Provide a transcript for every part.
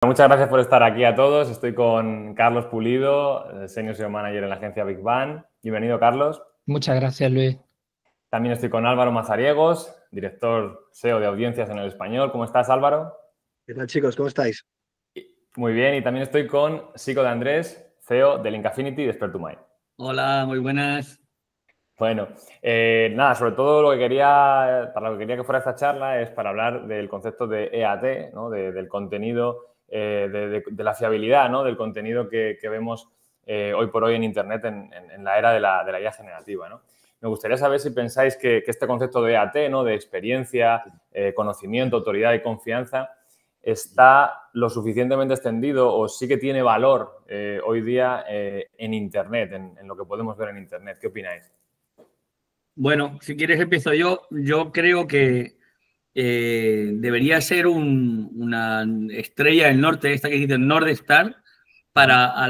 Muchas gracias por estar aquí a todos. Estoy con Carlos Pulido, Senior SEO Manager en la agencia Big Bang. Bienvenido, Carlos. Muchas gracias, Luis. También estoy con Álvaro Mazariegos, director SEO de audiencias en el español. ¿Cómo estás, Álvaro? ¿Qué tal, chicos? ¿Cómo estáis? Muy bien. Y también estoy con Sico de Andrés, CEO de Linkaffinity de Expert2My. Hola, muy buenas. Bueno, nada, sobre todo para lo que quería que fuera esta charla es para hablar del concepto de EAT, ¿no? Del contenido, de la fiabilidad, ¿no? Del contenido que vemos hoy por hoy en Internet en la era de la IA generativa, ¿no? Me gustaría saber si pensáis que este concepto de EAT, ¿no? De experiencia, conocimiento, autoridad y confianza, está lo suficientemente extendido o sí que tiene valor hoy día en Internet, en lo que podemos ver en Internet. ¿Qué opináis? Bueno, si quieres empiezo yo. Yo creo que debería ser una estrella del norte, esta que dicen North Star, para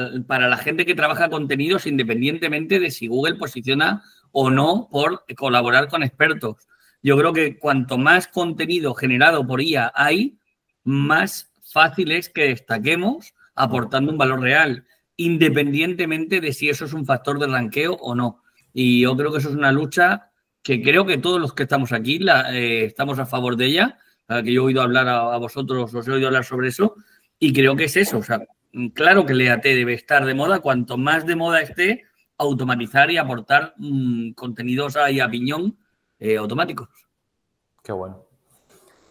la gente que trabaja contenidos independientemente de si Google posiciona o no por colaborar con expertos. Yo creo que cuanto más contenido generado por IA hay, más fácil es que destaquemos aportando un valor real, independientemente de si eso es un factor de ranqueo o no. Y yo creo que eso es una lucha que creo que todos los que estamos aquí estamos a favor de ella, que yo he oído hablar a vosotros, os he oído hablar sobre eso, y creo que es eso. O sea, claro que el EAT debe estar de moda, cuanto más de moda esté, automatizar y aportar contenidos ahí a piñón automáticos. Qué bueno.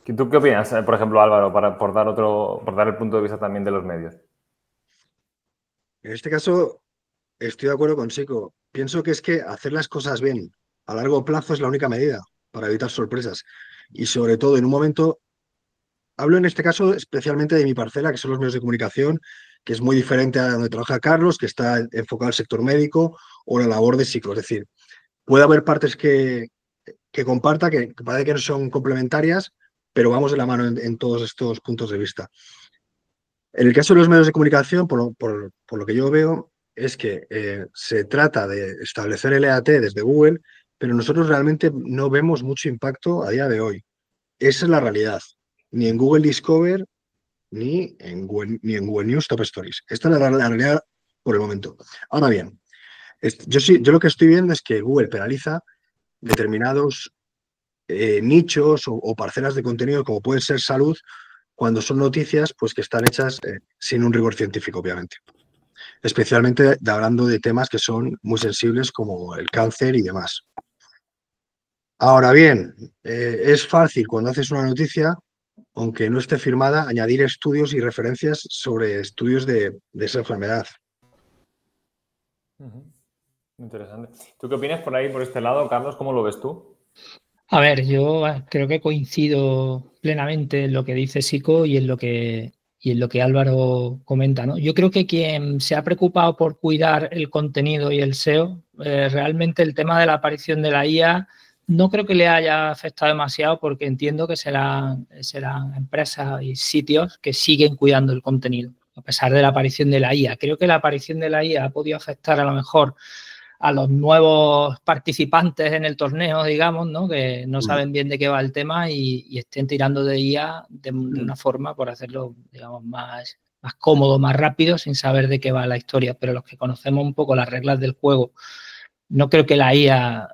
¿Tú qué opinas, por ejemplo, Álvaro, por dar el punto de vista también de los medios? En este caso, estoy de acuerdo con Chico. Pienso que es que hacer las cosas bien a largo plazo es la única medida para evitar sorpresas. Y sobre todo en un momento, hablo en este caso especialmente de mi parcela, que son los medios de comunicación, que es muy diferente a donde trabaja Carlos, que está enfocado al sector médico o la labor de Chico. Es decir, puede haber partes que comparta, que parece que no son complementarias, pero vamos de la mano en todos estos puntos de vista. En el caso de los medios de comunicación, por lo que yo veo, es que se trata de establecer el EAT desde Google, pero nosotros realmente no vemos mucho impacto a día de hoy. Esa es la realidad. Ni en Google Discover, ni en Google News Top Stories. Esta es la realidad por el momento. Ahora bien, yo lo que estoy viendo es que Google penaliza determinados nichos o parcelas de contenido, como pueden ser salud, cuando son noticias pues, que están hechas sin un rigor científico, obviamente. Especialmente hablando de temas que son muy sensibles como el cáncer y demás. Ahora bien, es fácil cuando haces una noticia, aunque no esté firmada, añadir estudios y referencias sobre estudios de esa enfermedad. Interesante. ¿Tú qué opinas por ahí, por este lado, Carlos? ¿Cómo lo ves tú? A ver, yo creo que coincido plenamente en lo que dice Sico y en lo que Álvaro comenta, ¿no? Yo creo que quien se ha preocupado por cuidar el contenido y el SEO, realmente el tema de la aparición de la IA no creo que le haya afectado demasiado, porque entiendo que serán empresas y sitios que siguen cuidando el contenido, a pesar de la aparición de la IA. Creo que la aparición de la IA ha podido afectar a lo mejor a los nuevos participantes en el torneo, digamos, ¿no? Que no saben bien de qué va el tema y estén tirando de IA de una forma por hacerlo, digamos, más cómodo, más rápido, sin saber de qué va la historia. Pero los que conocemos un poco las reglas del juego, no creo que la IA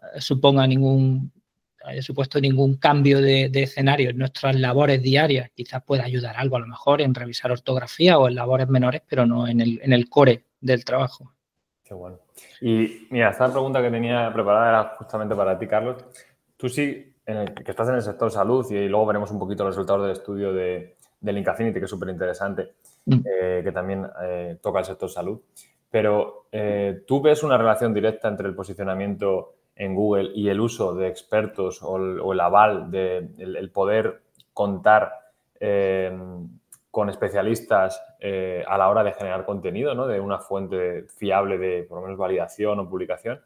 haya supuesto ningún cambio de escenario en nuestras labores diarias. Quizás pueda ayudar algo, a lo mejor, en revisar ortografía o en labores menores, pero no en el core del trabajo. Qué bueno. Y mira, esta pregunta que tenía preparada era justamente para ti, Carlos. Tú sí, que estás en el sector salud, y luego veremos un poquito los resultados del estudio de Linkaffinity, que es súper interesante, que también toca el sector salud. Pero ¿tú ves una relación directa entre el posicionamiento en Google y el uso de expertos o el aval, el poder contar con especialistas a la hora de generar contenido, ¿no? De una fuente fiable de, por lo menos, validación o publicación?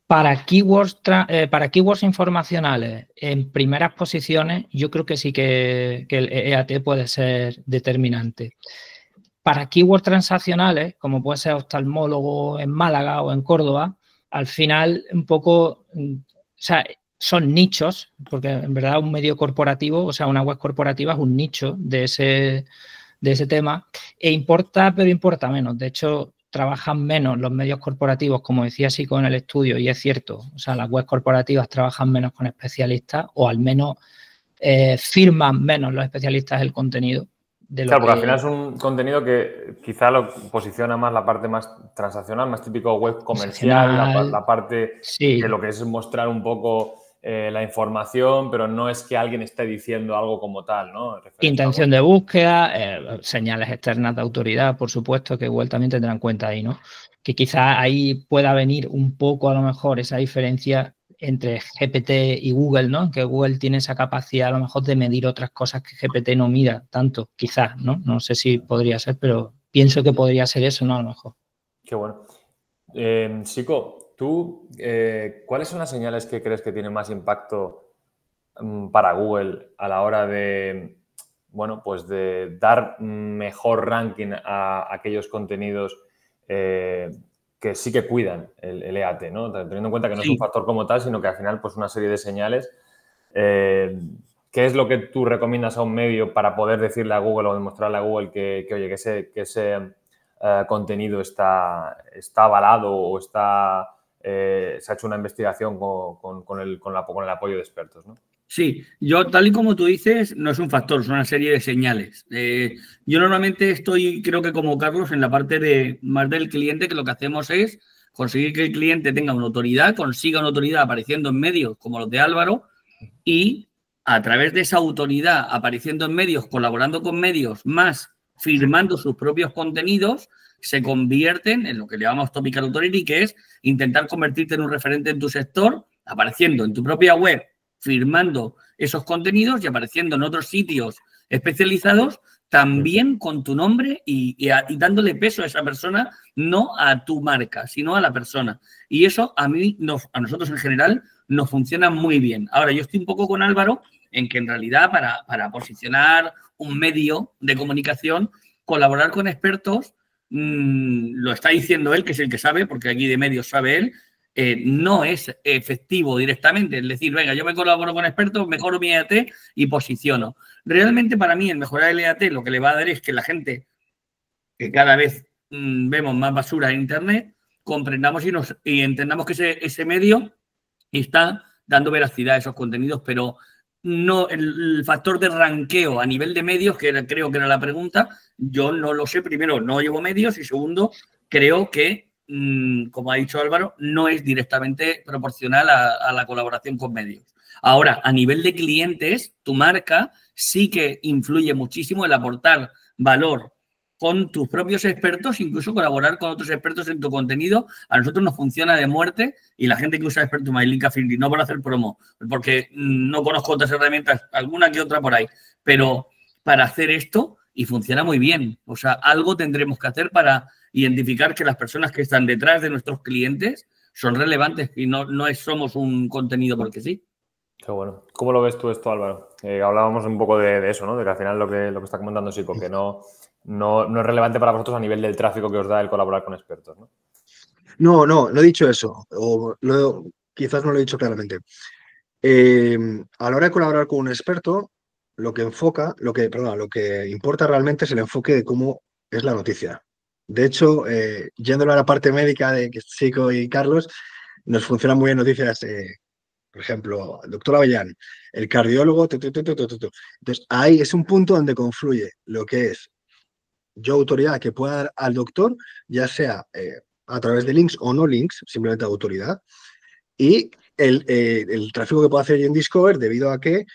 Para keywords informacionales en primeras posiciones, yo creo que sí que el EAT puede ser determinante. Para keywords transaccionales, como puede ser oftalmólogo en Málaga o en Córdoba, al final un poco, o sea, son nichos, porque en verdad un medio corporativo, o sea, una web corporativa es un nicho de de ese tema. E importa, pero importa menos. De hecho, trabajan menos los medios corporativos, como decía Sico en el estudio, y es cierto. O sea, las webs corporativas trabajan menos con especialistas, o al menos firman menos los especialistas el contenido. Claro, porque al final es un contenido que quizá lo posiciona más la parte más transaccional, más típico web comercial, la parte sí, de lo que es mostrar un poco la información, pero no es que alguien esté diciendo algo como tal, ¿no? Intención de búsqueda, señales externas de autoridad, por supuesto, que Google también tendrá en cuenta ahí, ¿no? Que quizá ahí pueda venir un poco a lo mejor esa diferencia entre GPT y Google, ¿no? Que Google tiene esa capacidad a lo mejor de medir otras cosas que GPT no mira tanto, quizás, ¿no? No sé si podría ser, pero pienso que podría ser eso, ¿no? A lo mejor. Qué bueno. Sico, tú, ¿cuáles son las señales que crees que tienen más impacto para Google a la hora de, bueno, pues de dar mejor ranking a aquellos contenidos que sí que cuidan el EAT, ¿no? Teniendo en cuenta que no es un factor como tal, sino que al final, pues una serie de señales. ¿Qué es lo que tú recomiendas a un medio para poder decirle a Google o demostrarle a Google que oye, que ese contenido está avalado o se ha hecho una investigación con el apoyo de expertos, ¿no? Sí, yo tal y como tú dices, no es un factor, es una serie de señales. Yo normalmente estoy, creo que como Carlos, en la parte más del cliente, que lo que hacemos es conseguir que el cliente tenga una autoridad, consiga una autoridad apareciendo en medios como los de Álvaro y a través de esa autoridad apareciendo en medios, colaborando con medios, más firmando sus propios contenidos, se convierten en lo que llamamos Topical Authority, que es intentar convertirte en un referente en tu sector, apareciendo en tu propia web, firmando esos contenidos y apareciendo en otros sitios especializados, también con tu nombre y dándole peso a esa persona, no a tu marca, sino a la persona. Y eso a nosotros en general nos funciona muy bien. Ahora, yo estoy un poco con Álvaro en que en realidad para posicionar un medio de comunicación, colaborar con expertos, lo está diciendo él, que es el que sabe, porque aquí de medios sabe él, no es efectivo directamente. Es decir, venga, yo me colaboro con expertos, mejoro mi EAT y posiciono. Realmente para mí el mejorar el EAT lo que le va a dar es que la gente, que cada vez vemos más basura en Internet, comprendamos y entendamos que ese medio está dando veracidad a esos contenidos, pero no el factor de ranqueo a nivel de medios, creo que era la pregunta, yo no lo sé. Primero, no llevo medios y segundo, creo que, como ha dicho Álvaro, no es directamente proporcional a la colaboración con medios. Ahora, a nivel de clientes, tu marca sí que influye muchísimo en aportar valor con tus propios expertos, incluso colaborar con otros expertos en tu contenido. A nosotros nos funciona de muerte y la gente que usa Experto MyLink Affinity, no por hacer promo, porque no conozco otras herramientas, alguna que otra por ahí, pero para hacer esto y funciona muy bien. O sea, algo tendremos que hacer para identificar que las personas que están detrás de nuestros clientes son relevantes y no somos un contenido porque sí. Qué bueno. ¿Cómo lo ves tú esto, Álvaro? Hablábamos un poco de eso, ¿no? De que al final lo que está comentando Sico, que no es relevante para vosotros a nivel del tráfico que os da el colaborar con expertos, ¿no? No he dicho eso, o quizás no lo he dicho claramente. A la hora de colaborar con un experto, lo que importa realmente es el enfoque de cómo es la noticia. De hecho, yéndolo a la parte médica de Sico y Carlos, nos funcionan muy bien noticias, por ejemplo, el doctor Avellán, el cardiólogo, Entonces, ahí es un punto donde confluye lo que es yo autoridad que pueda dar al doctor, ya sea a través de links o no links, simplemente autoridad, y el tráfico que puedo hacer yo en Discover debido a que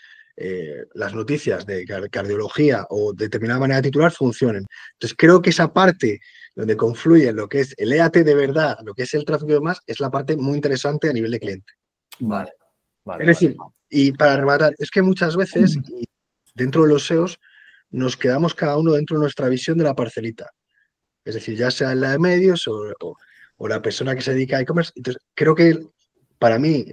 las noticias de cardiología o de determinada manera titular funcionen. Entonces, creo que esa parte donde confluye lo que es el EAT de verdad, lo que es el tráfico y demás, es la parte muy interesante a nivel de cliente. Vale. Es decir, y para rematar, es que muchas veces dentro de los SEOs nos quedamos cada uno dentro de nuestra visión de la parcelita. Es decir, ya sea en la de medios o la persona que se dedica a e-commerce. Entonces, creo que para mí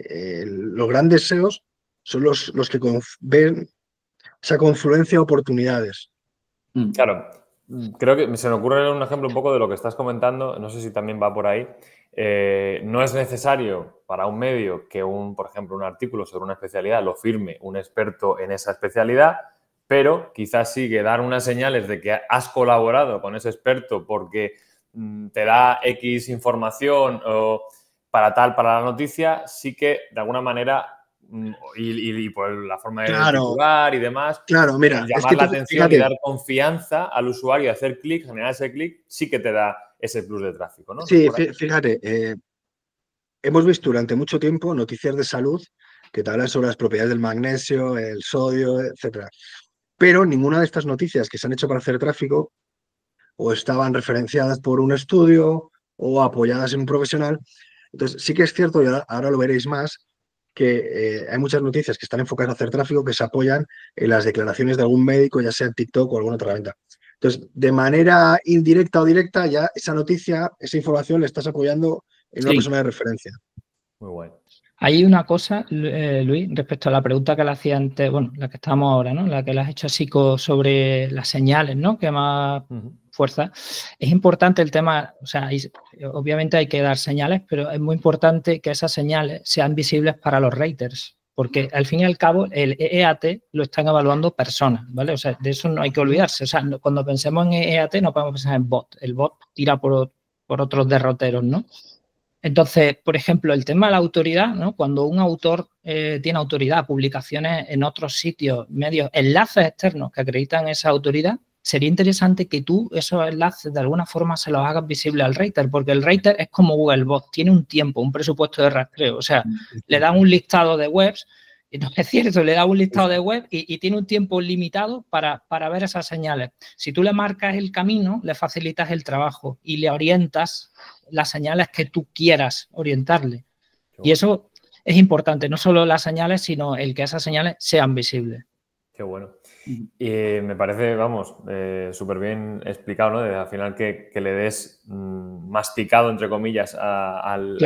los grandes SEOs son los que ven esa confluencia de oportunidades. Claro, creo que se me ocurre un ejemplo un poco de lo que estás comentando, no sé si también va por ahí. No es necesario para un medio que por ejemplo, un artículo sobre una especialidad lo firme un experto en esa especialidad, pero quizás sí que dar unas señales de que has colaborado con ese experto porque te da X información o para la noticia, sí que de alguna manera, y por la forma de titular y demás, claro, mira, llamar la atención y dar confianza al usuario y hacer clic, generar ese clic, sí que te da ese plus de tráfico, ¿no? Sí, fíjate, hemos visto durante mucho tiempo noticias de salud que te hablan sobre las propiedades del magnesio, el sodio, etcétera. Pero ninguna de estas noticias que se han hecho para hacer tráfico o estaban referenciadas por un estudio o apoyadas en un profesional. Entonces, sí que es cierto, y ahora lo veréis más, que hay muchas noticias que están enfocadas a hacer tráfico que se apoyan en las declaraciones de algún médico, ya sea en TikTok o alguna otra herramienta. Entonces, de manera indirecta o directa, ya esa noticia, esa información le estás apoyando en una persona de referencia. Muy bueno. Hay una cosa, Luis, respecto a la pregunta que le hacía antes, bueno, la que estamos ahora, ¿no? La que le has hecho a Sico sobre las señales, ¿no? Que más fuerza. Es importante el tema, o sea, obviamente hay que dar señales, pero es muy importante que esas señales sean visibles para los raters, porque al fin y al cabo el EAT lo están evaluando personas, ¿vale? O sea, de eso no hay que olvidarse. O sea, cuando pensemos en EAT no podemos pensar en bot. El bot tira por otros derroteros, ¿no? Entonces, por ejemplo, el tema de la autoridad, ¿no? Cuando un autor tiene autoridad, publicaciones en otros sitios, medios, enlaces externos que acreditan esa autoridad, sería interesante que tú esos enlaces de alguna forma se los hagas visibles al rater, porque el rater es como Google Bot, tiene un tiempo, un presupuesto de rastreo, o sea, le dan un listado de webs, y no es cierto, le da un listado de web y tiene un tiempo limitado para ver esas señales. Si tú le marcas el camino, le facilitas el trabajo y le orientas las señales que tú quieras orientarle. Y eso es importante, no solo las señales, sino el que esas señales sean visibles. Qué bueno. Y me parece, vamos, súper bien explicado, ¿no? Al final que le des masticado, entre comillas, al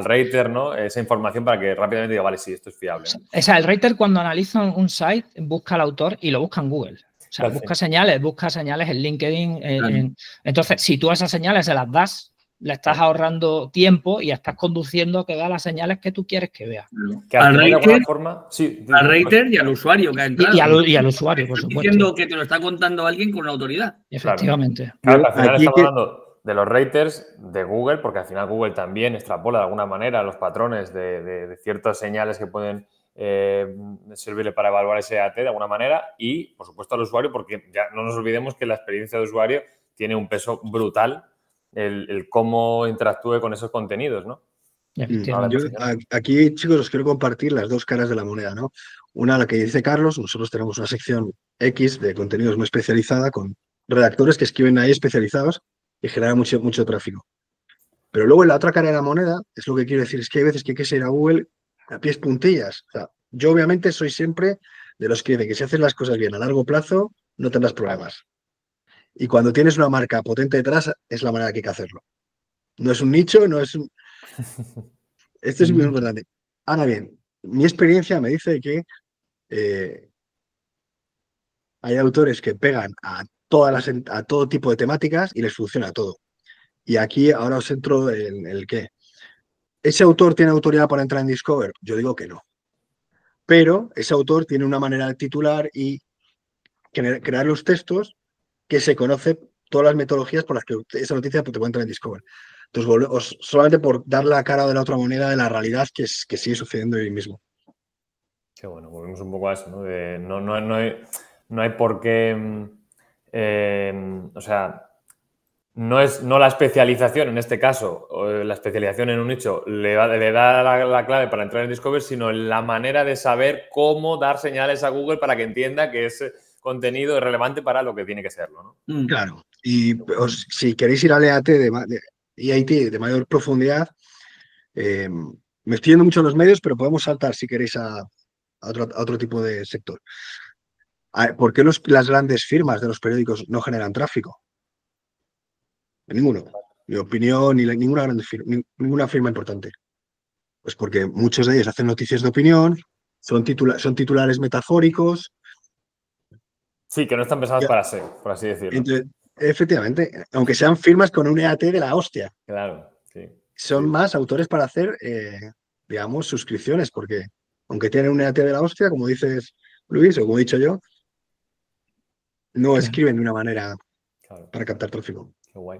rater, ¿no? Esa información para que rápidamente diga, vale, sí, esto es fiable, ¿no? O sea, el rater cuando analiza un site busca al autor y lo busca en Google. O sea, busca señales en LinkedIn. Entonces, si tú esas señales se las das, le estás ahorrando tiempo y estás conduciendo a que vea las señales que tú quieres que vea. Que al rater, de alguna forma, al rater y al usuario que ha entrado. Y al usuario, por supuesto. Diciendo que te lo está contando alguien con una autoridad. Efectivamente. Claro, al final estamos hablando de los raters de Google, porque al final Google también extrapola de alguna manera los patrones de ciertas señales que pueden servirle para evaluar ese AT de alguna manera y, por supuesto, al usuario, porque ya no nos olvidemos que la experiencia de usuario tiene un peso brutal el cómo interactúe con esos contenidos, ¿no? Yo, aquí, chicos, os quiero compartir las dos caras de la moneda, ¿no? Una, la que dice Carlos, nosotros tenemos una sección X de contenidos muy especializada con redactores que escriben ahí especializados y generan mucho tráfico. Pero luego en la otra cara de la moneda, es lo que quiero decir, es que hay veces que hay que ir a Google a pies puntillas. O sea, yo obviamente soy siempre de los que dicen que si haces las cosas bien a largo plazo, no tendrás problemas. Y cuando tienes una marca potente detrás, es la manera que hay que hacerlo. No es un nicho, no es un... Esto es muy importante. Ahora bien, mi experiencia me dice que hay autores que pegan a todo tipo de temáticas y les funciona todo. Y aquí ahora os centro en el qué. ¿Ese autor tiene autoridad para entrar en Discover? Yo digo que no. Pero ese autor tiene una manera de titular y crear los textos que se conoce todas las metodologías por las que esa noticia te puede entrar en Discover. Entonces, solamente por dar la cara de la otra moneda de la realidad que sigue sucediendo hoy mismo. Qué bueno, volvemos un poco a eso, ¿no? No hay por qué, o sea, no la especialización en este caso, o la especialización en un nicho le da la clave para entrar en Discover, sino la manera de saber cómo dar señales a Google para que entienda que ese contenido es relevante para lo que tiene que serlo, ¿no? Claro, y si queréis ir al EAT de mayor profundidad, me estoy yendo mucho a los medios, pero podemos saltar si queréis a otro tipo de sector. ¿Por qué las grandes firmas de los periódicos no generan tráfico? Ninguno. Mi opinión, ni ninguna firma importante. Pues porque muchos de ellos hacen noticias de opinión, son titulares metafóricos. Sí, que no están pensados para ser, por así decirlo. Entonces, efectivamente, aunque sean firmas con un EAT de la hostia. Claro, sí. Son más autores para hacer, digamos, suscripciones, porque aunque tienen un EAT de la hostia, como dices Luis, o como he dicho yo, no escriben de una manera Claro. para captar tráfico. Qué guay.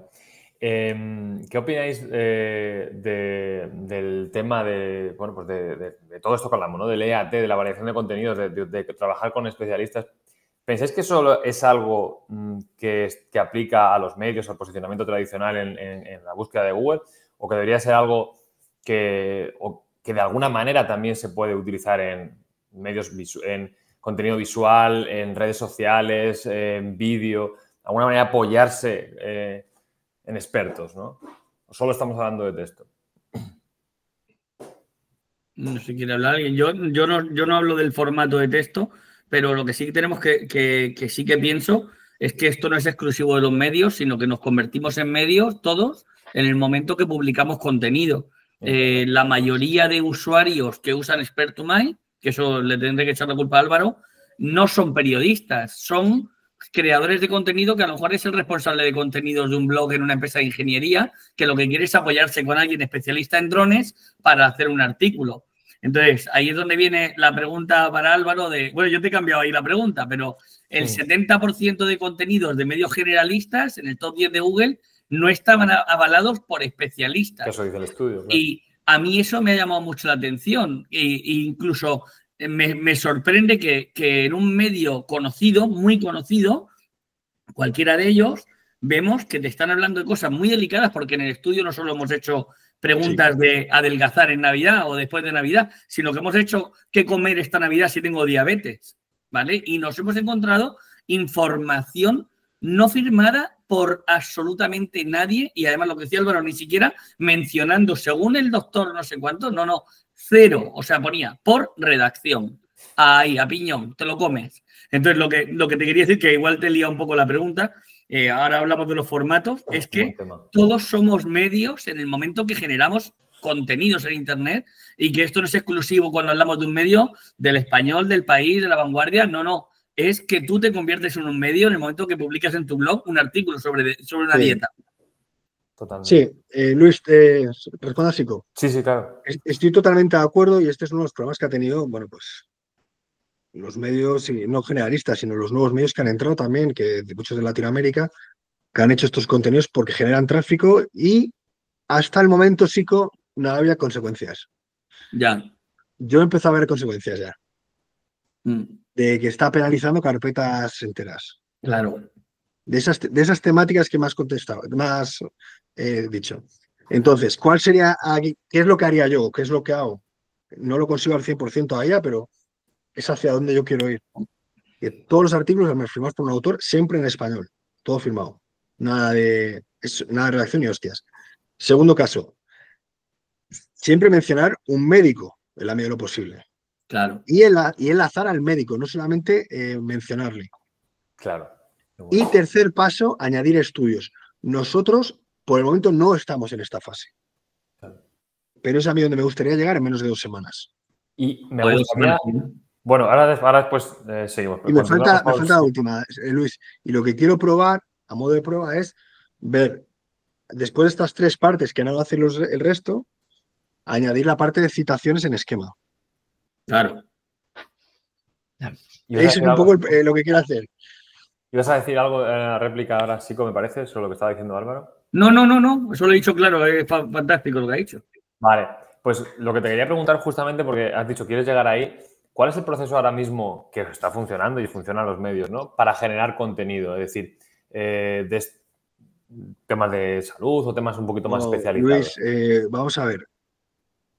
¿Qué opináis del tema de, bueno, pues de todo esto que hablamos, ¿no? Del EAT, de la variación de contenidos, de trabajar con especialistas? ¿Pensáis que eso es algo que aplica a los medios, al posicionamiento tradicional en la búsqueda de Google? ¿O que debería ser algo que de alguna manera también se puede utilizar en medios, en contenido visual, en redes sociales, en vídeo? De alguna manera apoyarse en expertos, ¿no? ¿O solo estamos hablando de texto? No sé si quiere hablar alguien. Yo no hablo del formato de texto, pero lo que sí que tenemos que sí que pienso es que esto no es exclusivo de los medios, sino que nos convertimos en medios todos en el momento que publicamos contenido. La mayoría de usuarios que usan Expertumai, que eso le tendré que echar la culpa a Álvaro, no son periodistas, son creadores de contenido que a lo mejor es el responsable de contenidos de un blog en una empresa de ingeniería que lo que quiere es apoyarse con alguien especialista en drones para hacer un artículo. Entonces, ahí es donde viene la pregunta para Álvaro de, bueno, yo te he cambiado ahí la pregunta, pero el 70% de contenidos de medios generalistas en el top 10 de Google no estaban avalados por especialistas. Eso dice el estudio. Claro. Y a mí eso me ha llamado mucho la atención. E incluso me sorprende que en un medio conocido, muy conocido, cualquiera de ellos, vemos que te están hablando de cosas muy delicadas porque en el estudio no solo hemos hecho preguntas de adelgazar en Navidad o después de Navidad, sino que hemos hecho qué comer esta Navidad si tengo diabetes, ¿vale? Y nos hemos encontrado información no firmada por absolutamente nadie y además lo que decía Álvaro, ni siquiera mencionando según el doctor no sé cuánto, no, cero, o sea, ponía por redacción, ahí, a piñón, te lo comes. Entonces, lo que te quería decir, que igual te lía un poco la pregunta, ahora hablamos de los formatos, es que todos somos medios en el momento que generamos contenidos en Internet y que esto no es exclusivo cuando hablamos de un medio del Español, del País, de La Vanguardia, no. Es que tú te conviertes en un medio en el momento que publicas en tu blog un artículo sobre una dieta. Totalmente. Sí, Luis, responda, Sico. Sí, claro. Estoy totalmente de acuerdo y este es uno de los problemas que ha tenido, bueno, pues los medios, y no generalistas, sino los nuevos medios que han entrado también, que de muchos de Latinoamérica, que han hecho estos contenidos porque generan tráfico y hasta el momento, Sico, no había consecuencias. Ya. Yo empecé a ver consecuencias ya. De que está penalizando carpetas enteras. Claro. De esas temáticas que más contestado, más dicho. Entonces, ¿cuál sería aquí? ¿Qué es lo que haría yo? ¿Qué es lo que hago? No lo consigo al 100% allá, pero es hacia donde yo quiero ir. Que todos los artículos los firmados por un autor, siempre en español. Todo firmado. Nada de redacción ni hostias. Segundo caso, siempre mencionar un médico en la medida de lo posible. Claro. Y enlazar al médico, no solamente mencionarle. Claro. Y tercer paso, añadir estudios. Nosotros, por el momento, no estamos en esta fase. Claro. Pero es a mí donde me gustaría llegar en menos de 2 semanas. Y me gustaría... Bueno, ahora después seguimos. Y me falta la última, Luis. Y lo que quiero probar, a modo de prueba, es ver, después de estas 3 partes que no hacen el resto, añadir la parte de citaciones en esquema. Claro. Eso es un poco lo que quiero hacer. ¿Ibas a decir algo en la réplica ahora, Sico, me parece, sobre lo que estaba diciendo Álvaro? No. Eso lo he dicho claro, es fantástico lo que ha dicho. Vale, pues lo que te quería preguntar justamente, porque has dicho, quieres llegar ahí, ¿cuál es el proceso ahora mismo que está funcionando y funcionan los medios, ¿no? Para generar contenido? Es decir, temas de salud o temas un poquito más especializados. Luis, vamos a ver.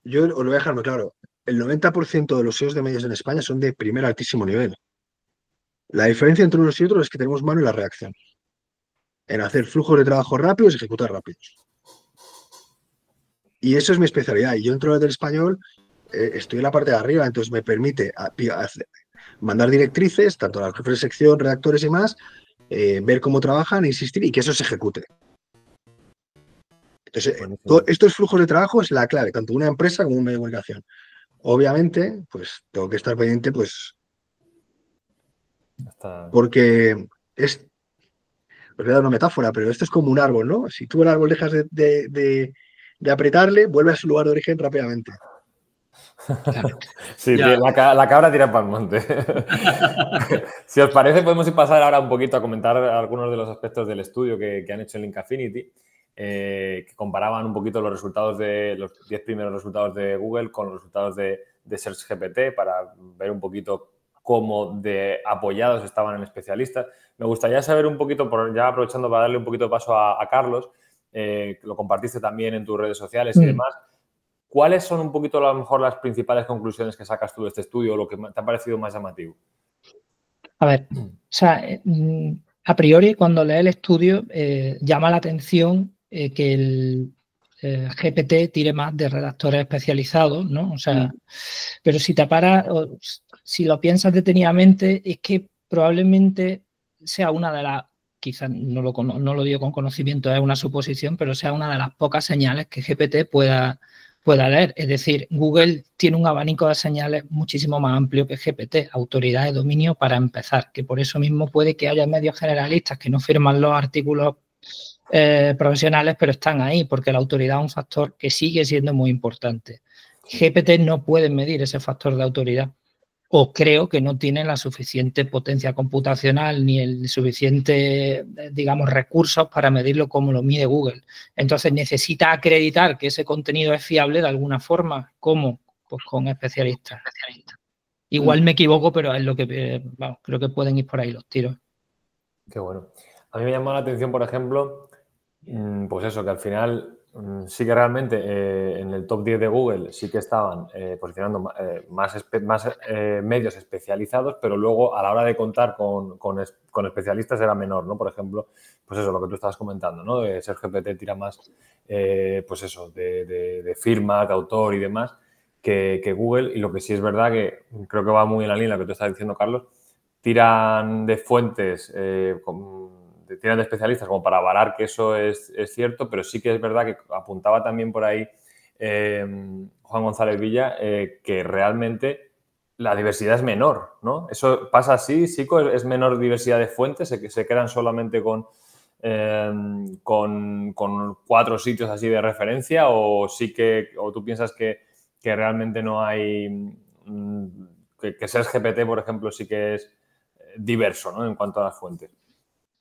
Yo os lo voy a dejar muy claro. El 90% de los SEOs de medios en España son de primer altísimo nivel. La diferencia entre unos y otros es que tenemos mano en la redacción. En hacer flujos de trabajo rápidos y ejecutar rápidos. Y eso es mi especialidad. Y yo dentro del español estoy en la parte de arriba, entonces me permite mandar directrices, tanto a los jefes de sección, redactores y más, ver cómo trabajan, insistir y que eso se ejecute. Entonces, estos flujos de trabajo es la clave, tanto una empresa como un medio de comunicación. Obviamente, pues tengo que estar pendiente, pues, porque os voy a dar una metáfora, pero esto es como un árbol, ¿no? Si tú el árbol dejas de apretarle, vuelve a su lugar de origen rápidamente. Claro. Sí, la cabra tira para el monte. Si os parece, podemos pasar ahora un poquito a comentar algunos de los aspectos del estudio que han hecho en Link Affinity, que comparaban un poquito los resultados de los 10 primeros resultados de Google con los resultados de SearchGPT para ver un poquito cómo de apoyados estaban en especialistas. Me gustaría saber un poquito, ya aprovechando para darle un poquito de paso a Carlos, lo compartiste también en tus redes sociales y demás. ¿Cuáles son un poquito a lo mejor las principales conclusiones que sacas tú de este estudio o lo que te ha parecido más llamativo? A ver, o sea, a priori cuando lees el estudio llama la atención que el GPT tire más de redactores especializados, ¿no? O sea, pero si te paras, si lo piensas detenidamente, es que probablemente sea una de las, quizás no lo digo con conocimiento, es una suposición, pero sea una de las pocas señales que GPT pueda leer. Es decir, Google tiene un abanico de señales muchísimo más amplio que GPT, autoridad de dominio para empezar, que por eso mismo puede que haya medios generalistas que no firman los artículos profesionales, pero están ahí, porque la autoridad es un factor que sigue siendo muy importante. GPT no puede medir ese factor de autoridad, o creo que no tiene la suficiente potencia computacional ni el suficiente, digamos, recursos para medirlo como lo mide Google. Entonces necesita acreditar que ese contenido es fiable de alguna forma. ¿Cómo? Pues con especialistas. Igual me equivoco, pero es lo que creo que pueden ir por ahí los tiros. Qué bueno. A mí me llamó la atención, por ejemplo, pues eso, que al final sí que realmente en el top 10 de Google sí que estaban posicionando más medios especializados, pero luego a la hora de contar con especialistas era menor, ¿no? Por ejemplo, pues eso, lo que tú estabas comentando, ¿no? De SearchGPT tira más, pues eso, de firmas, de autor y demás que Google. Y lo que sí es verdad que creo que va muy en la línea que tú estás diciendo, Carlos, tiran de fuentes, tiran de especialistas como para avalar que eso es cierto, pero sí que es verdad que apuntaba también por ahí Juan González Villa que realmente la diversidad es menor, ¿no? ¿Eso pasa así, Sico? ¿Es menor diversidad de fuentes? ¿Se quedan solamente con 4 sitios así de referencia? ¿O sí que, o tú piensas que realmente no hay... que SearchGPT, por ejemplo, sí que es diverso, ¿no? En cuanto a las fuentes.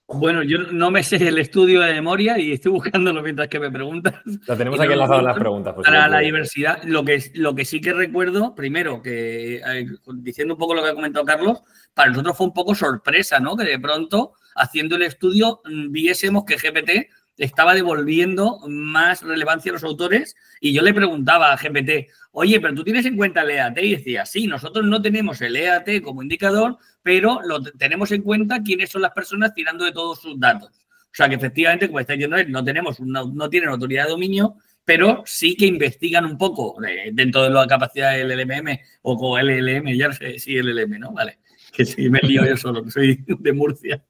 Bueno, yo no me sé el estudio de memoria y estoy buscándolo mientras que me preguntas. Lo tenemos aquí enlazado en las preguntas. Pues para la diversidad, lo que sí que recuerdo, primero, que diciendo un poco lo que ha comentado Carlos, para nosotros fue un poco sorpresa, ¿no? Que de pronto, haciendo el estudio, viésemos que GPT estaba devolviendo más relevancia a los autores y yo le preguntaba a GPT, oye, pero tú tienes en cuenta el EAT, y decía, sí, nosotros no tenemos el EAT como indicador, pero tenemos en cuenta quiénes son las personas tirando de todos sus datos. O sea que efectivamente, como está diciendo él, no tienen autoridad de dominio, pero sí que investigan un poco dentro de la capacidad del LLM o con LLM, ya no sé si LLM, ¿no? Vale, que sí me lío yo solo, que soy de Murcia.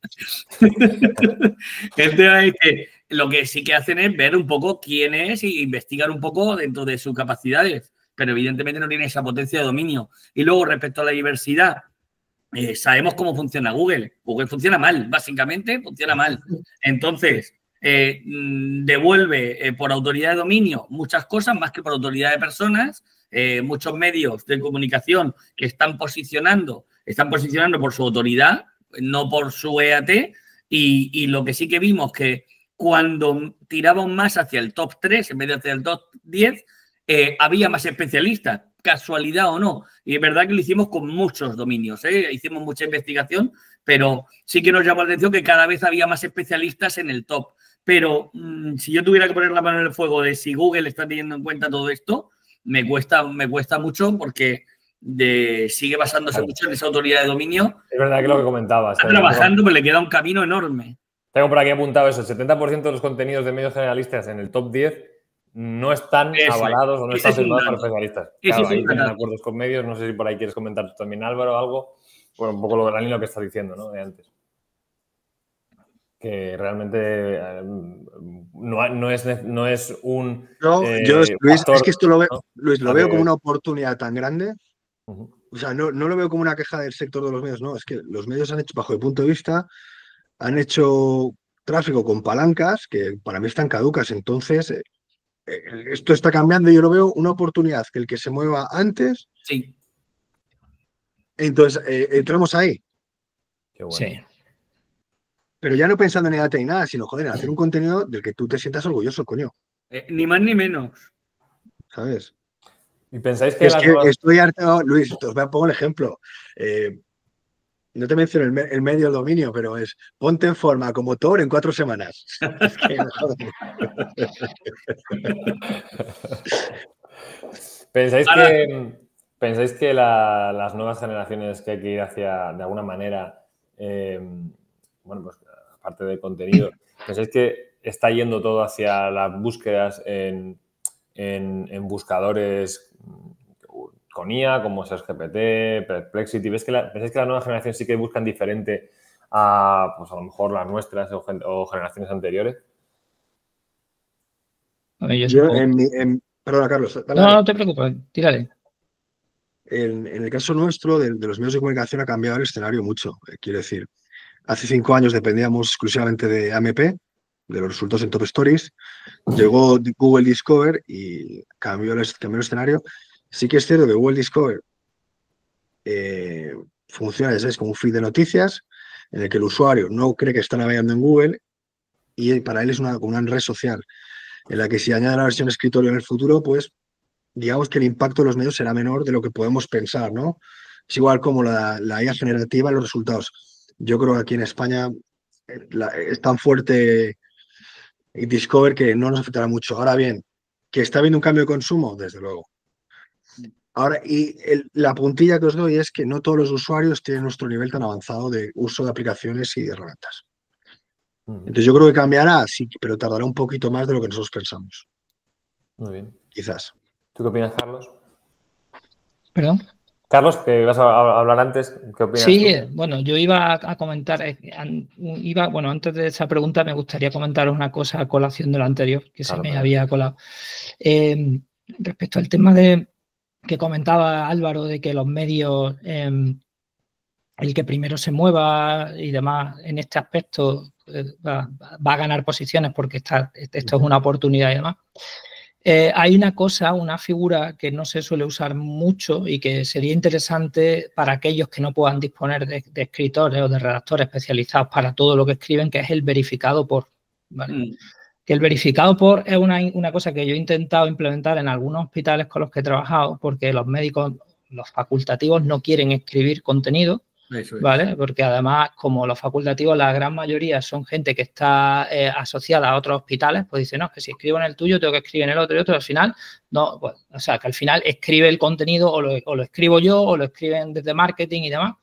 El tema es que lo que sí que hacen es ver un poco quién es y investigar un poco dentro de sus capacidades, pero evidentemente no tiene esa potencia de dominio. Y luego, respecto a la diversidad, sabemos cómo funciona Google. Google funciona mal, básicamente funciona mal. Entonces, devuelve por autoridad de dominio muchas cosas más que por autoridad de personas. Muchos medios de comunicación que están posicionando por su autoridad, no por su EAT. Y lo que sí que vimos que cuando tiramos más hacia el top 3 en vez de hacia el top 10, había más especialistas, casualidad o no. Y es verdad que lo hicimos con muchos dominios, hicimos mucha investigación, pero sí que nos llamó la atención que cada vez había más especialistas en el top. Pero si yo tuviera que poner la mano en el fuego de si Google está teniendo en cuenta todo esto, me cuesta mucho porque sigue basándose mucho en esa autoridad de dominio. Es verdad que lo que comentabas. Está trabajando, pero le queda un camino enorme. Tengo por aquí apuntado eso, el 70% de los contenidos de medios generalistas en el top 10 no están avalados o no están firmados por especialistas. Claro, ahí tienen acuerdos con medios, no sé si por ahí quieres comentar también, Álvaro, algo, bueno, un poco la línea lo que estás diciendo, ¿no? De antes. Que realmente no es un Luis, factor, es que esto lo veo, ¿no? Luis, lo veo como una oportunidad tan grande. O sea, no lo veo como una queja del sector de los medios, no, es que los medios han hecho, bajo mi punto de vista, han hecho tráfico con palancas que para mí están caducas. Entonces, esto está cambiando y yo lo veo una oportunidad que el que se mueva antes. Sí. Entonces, entramos ahí. Qué bueno. Sí. Pero ya no pensando en edad ni nada, sino, joder, en hacer un contenido del que tú te sientas orgulloso, coño. Ni más ni menos. ¿Sabes? ¿Y pensáis que Es las que nuevas... estoy harto, Luis, os pongo el ejemplo. No te menciono el medio del dominio, pero es ponte en forma como Thor en 4 semanas. Es que, joder. ¿Pensáis que las nuevas generaciones que hay que ir hacia, de alguna manera, bueno, pues aparte de contenido, pensáis que está yendo todo hacia las búsquedas en buscadores con IA, como SearchGPT, Perplexity? ¿Pensáis que las nuevas generaciones sí que buscan diferente a, pues a lo mejor las nuestras o generaciones anteriores? A ver, Yo perdona, Carlos. Dale, no, dale. no te preocupes, tírale. En el caso nuestro, de los medios de comunicación, ha cambiado el escenario mucho. Quiero decir, hace 5 años dependíamos exclusivamente de AMP, de los resultados en Top Stories. Llegó Google Discover y cambió el escenario. Sí que es cierto que Google Discover funciona, ya sabes, como un feed de noticias en el que el usuario no cree que está navegando en Google y para él es como una red social en la que si añade la versión escritorio en el futuro, pues digamos que el impacto de los medios será menor de lo que podemos pensar, ¿no? Es igual como la IA generativa en los resultados. Yo creo que aquí en España es tan fuerte Discover que no nos afectará mucho. Ahora bien, ¿que está habiendo un cambio de consumo? Desde luego. Ahora, la puntilla que os doy es que no todos los usuarios tienen nuestro nivel tan avanzado de uso de aplicaciones y de herramientas. Entonces yo creo que cambiará, sí, pero tardará un poquito más de lo que nosotros pensamos. Muy bien. Quizás. ¿Tú qué opinas, Carlos? ¿Perdón? Carlos, que ibas a hablar antes, ¿qué opinas Sí, tú? bueno, yo iba a comentar, bueno, antes de esa pregunta me gustaría comentar una cosa a colación de lo anterior, que Claro, se me claro. había colado. Respecto al tema que comentaba Álvaro, de que los medios, el que primero se mueva y demás en este aspecto va a ganar posiciones porque esto es una oportunidad y demás. Hay una figura que no se suele usar mucho y que sería interesante para aquellos que no puedan disponer de escritores o de redactores especializados para todo lo que escriben, que es el verificado por. ¿Vale? Que el verificado por es una cosa que yo he intentado implementar en algunos hospitales con los que he trabajado, porque los médicos, los facultativos, no quieren escribir contenido. Eso es. ¿Vale? Porque además, como los facultativos, la gran mayoría son gente que está asociada a otros hospitales, pues dicen, no, es que si escribo en el tuyo, tengo que escribir en el otro y otro. Al final, no, pues, o sea, que al final escribe el contenido o lo escribo yo o lo escriben desde marketing y demás.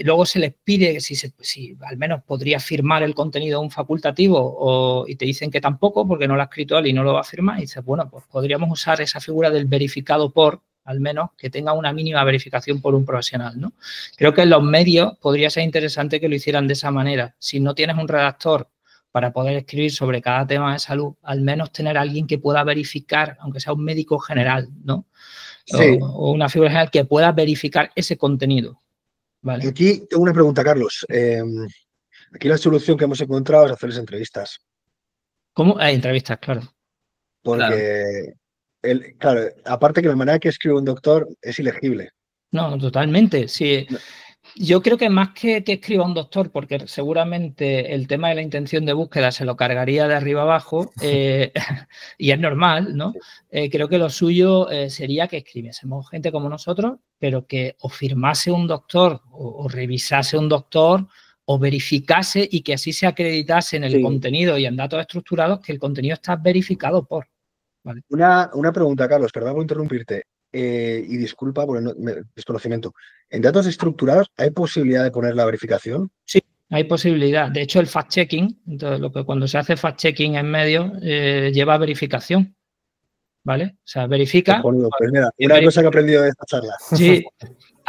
Luego se les pide si al menos podría firmar el contenido un facultativo y te dicen que tampoco porque no lo ha escrito él y no lo va a firmar y dices, bueno, pues podríamos usar esa figura del verificado por, al menos que tenga una mínima verificación por un profesional, ¿no? Creo que en los medios podría ser interesante que lo hicieran de esa manera. Si no tienes un redactor para poder escribir sobre cada tema de salud, al menos tener a alguien que pueda verificar, aunque sea un médico general, ¿no? Sí. O una figura general que pueda verificar ese contenido. Vale. Aquí tengo una pregunta, Carlos. Aquí la solución que hemos encontrado es hacerles entrevistas. ¿Cómo? Entrevistas, claro. Porque, claro, aparte que la manera que escribe un doctor es ilegible. No, totalmente. Sí. Yo creo que más que escriba un doctor, porque seguramente el tema de la intención de búsqueda se lo cargaría de arriba abajo, y es normal, ¿no? Creo que lo suyo sería que escribiésemos gente como nosotros, pero que o firmase un doctor o revisase un doctor o verificase y que así se acreditase en el contenido y en datos estructurados que el contenido está verificado por. ¿Vale? Una pregunta, Carlos, perdón por interrumpirte. Y disculpa por el desconocimiento. ¿En datos estructurados hay posibilidad de poner la verificación? Sí, hay posibilidad. De hecho, el fact-checking, cuando se hace fact-checking en medio, lleva verificación. ¿Vale? O sea, verifica. Pues mira, una cosa que he aprendido de esta charla. Sí.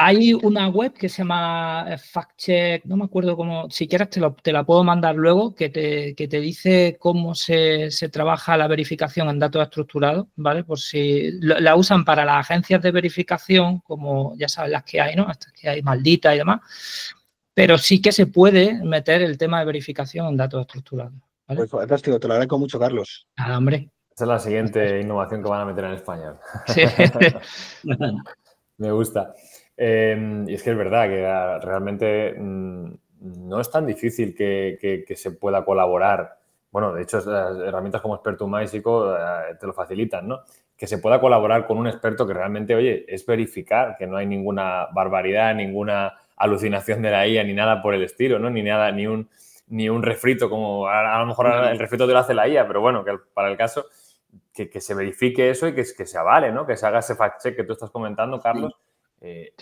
Hay una web que se llama FactCheck, no me acuerdo cómo, si quieres te la puedo mandar luego, que te dice cómo se trabaja la verificación en datos estructurados, ¿vale? Por si la usan para las agencias de verificación, como ya sabes las que hay, ¿no? Estas que hay malditas y demás, pero sí que se puede meter el tema de verificación en datos estructurados. ¿Vale? Pues fantástico, te lo agradezco mucho, Carlos. Nada, hombre. Esa es la siguiente innovación que van a meter en español. Sí. Me gusta. Y es que es verdad que realmente no es tan difícil que se pueda colaborar. Bueno, de hecho, las herramientas como Expertum y Sico te lo facilitan, ¿no? Que se pueda colaborar con un experto que realmente, oye, es verificar que no hay ninguna barbaridad, ninguna alucinación de la IA ni nada por el estilo, ¿no? Ni nada, ni un refrito como a lo mejor el refrito te lo hace la IA, pero bueno, que para el caso que se verifique eso y que se avale, ¿no? Que se haga ese fact-check que tú estás comentando, Carlos.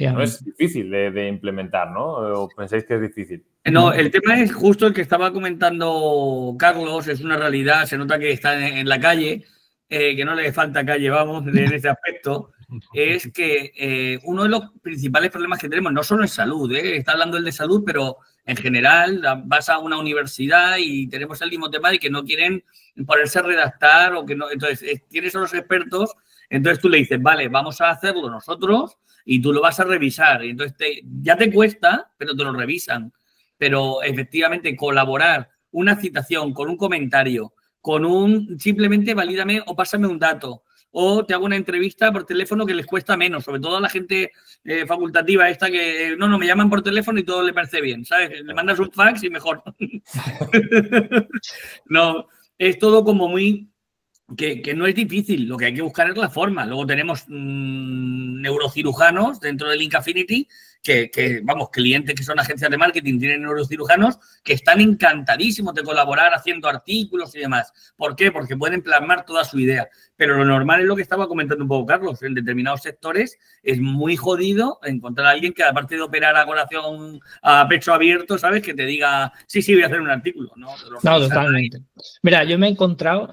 No es difícil de implementar, ¿no? ¿O pensáis que es difícil? No, el tema es justo el que estaba comentando Carlos, es una realidad, se nota que está en la calle, que no le falta calle, vamos, en ese aspecto, es que uno de los principales problemas que tenemos no solo es salud, está hablando el de salud, pero en general vas a una universidad y tenemos el mismo tema de que no quieren ponerse a redactar o que no, entonces tienes a los expertos, entonces tú le dices, vale, vamos a hacerlo nosotros y tú lo vas a revisar, y entonces ya te cuesta, pero te lo revisan. Pero efectivamente colaborar una citación con un comentario, simplemente valídame o pásame un dato, o te hago una entrevista por teléfono que les cuesta menos, sobre todo a la gente facultativa esta que no me llaman por teléfono y todo le parece bien, ¿sabes? Le mandas un fax y mejor. No, es todo como muy... Que no es difícil, lo que hay que buscar es la forma. Luego tenemos neurocirujanos dentro de Linkaffinity, que, vamos, clientes que son agencias de marketing, tienen neurocirujanos que están encantadísimos de colaborar haciendo artículos y demás. ¿Por qué? Porque pueden plasmar toda su idea. Pero lo normal es lo que estaba comentando un poco Carlos. En determinados sectores es muy jodido encontrar a alguien que, aparte de operar a corazón, a pecho abierto, ¿sabes? Que te diga, sí, voy a hacer un artículo. No, totalmente. Mira, yo me he encontrado,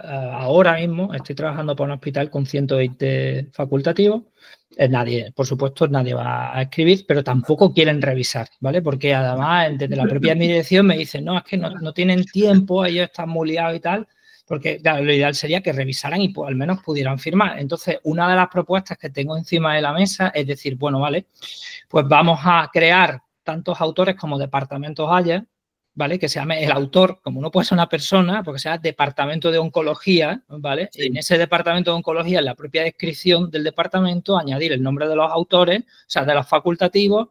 ahora mismo, estoy trabajando para un hospital con 120 facultativos. Nadie, por supuesto, nadie va a escribir, pero tampoco quieren revisar, ¿vale? Porque además, desde la propia dirección me dicen, no, es que no tienen tiempo, ellos están muy liados y tal, porque claro, lo ideal sería que revisaran y pues, al menos pudieran firmar. Entonces, una de las propuestas que tengo encima de la mesa es decir, bueno, vale, pues vamos a crear tantos autores como departamentos haya, ¿vale? Que se llame el autor, como no puede ser una persona, porque sea departamento de oncología, ¿vale? Sí. En ese departamento de oncología, en la propia descripción del departamento, añadir el nombre de los autores, o sea, de los facultativos,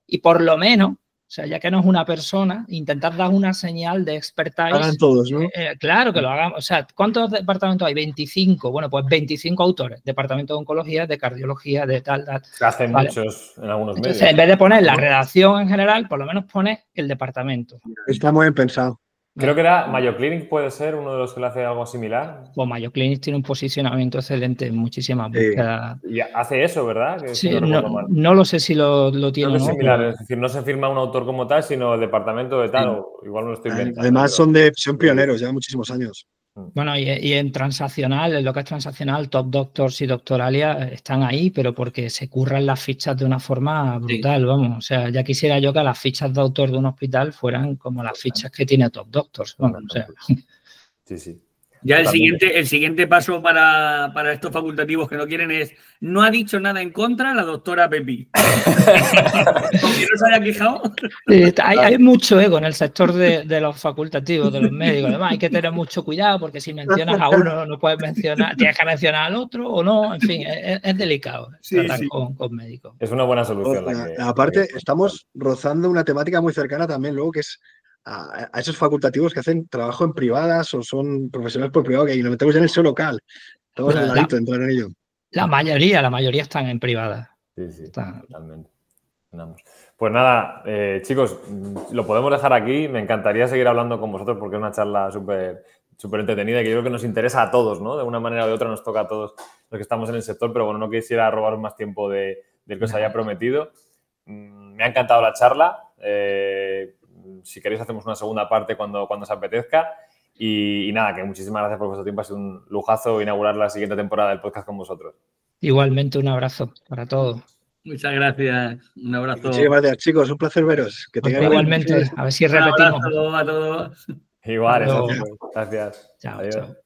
y por lo menos, o sea, ya que no es una persona, intentar dar una señal de expertise. Hagan todos, ¿no? Claro que lo hagamos. O sea, ¿cuántos departamentos hay? 25. Bueno, pues 25 autores. Departamento de oncología, de cardiología, de tal. Se hacen muchos en algunos medios. Entonces, en vez de poner la redacción en general, por lo menos pones el departamento. Está muy bien pensado. Creo que era Mayo Clinic, puede ser uno de los que le hace algo similar. Pues Mayo Clinic tiene un posicionamiento excelente en muchísimas búsquedas. Y hace eso, ¿verdad? Que sí, no lo sé si lo tiene o no. Es similar, pero... es decir, no se firma un autor como tal, sino el departamento de tal, o igual no lo estoy inventando. Además son pioneros, llevan muchísimos años. Bueno, y en transaccional, en lo que es transaccional, Top Doctors y Doctoralia están ahí, pero porque se curran las fichas de una forma brutal, sí. Vamos. O sea, ya quisiera yo que las fichas de autor de un hospital fueran como las fichas que tiene Top Doctors. Vamos, o sea. Sí. Ya el siguiente paso para estos facultativos que no quieren es, no ha dicho nada en contra la doctora Pepi. ¿Porque no se haya quejado? Hay mucho ego en el sector de los facultativos, de los médicos. Además, hay que tener mucho cuidado porque si mencionas a uno no puedes mencionar, tienes que mencionar al otro o no. En fin, es delicado tratar con médicos. Es una buena solución. Aparte, estamos rozando una temática muy cercana también luego que es a esos facultativos que hacen trabajo en privadas o son profesionales por privado, que nos metemos ya en el SEO local. Estamos al ladito de entrar en ello. La mayoría están en privadas. Sí, totalmente. Pues nada, chicos, lo podemos dejar aquí. Me encantaría seguir hablando con vosotros porque es una charla súper entretenida y que yo creo que nos interesa a todos, ¿no? De una manera o de otra nos toca a todos los que estamos en el sector, pero bueno, no quisiera robaros más tiempo del que os haya prometido. Me ha encantado la charla. Si queréis hacemos una segunda parte cuando se apetezca. Y nada, que muchísimas gracias por vuestro tiempo. Ha sido un lujazo inaugurar la siguiente temporada del podcast con vosotros. Igualmente, un abrazo para todos. Muchas gracias. Un abrazo. Muchas gracias, chicos. Un placer veros. Que tengáis igualmente. A ver si repetimos. Un abrazo a todos. Igual, gracias. Chao. Adiós. Chao.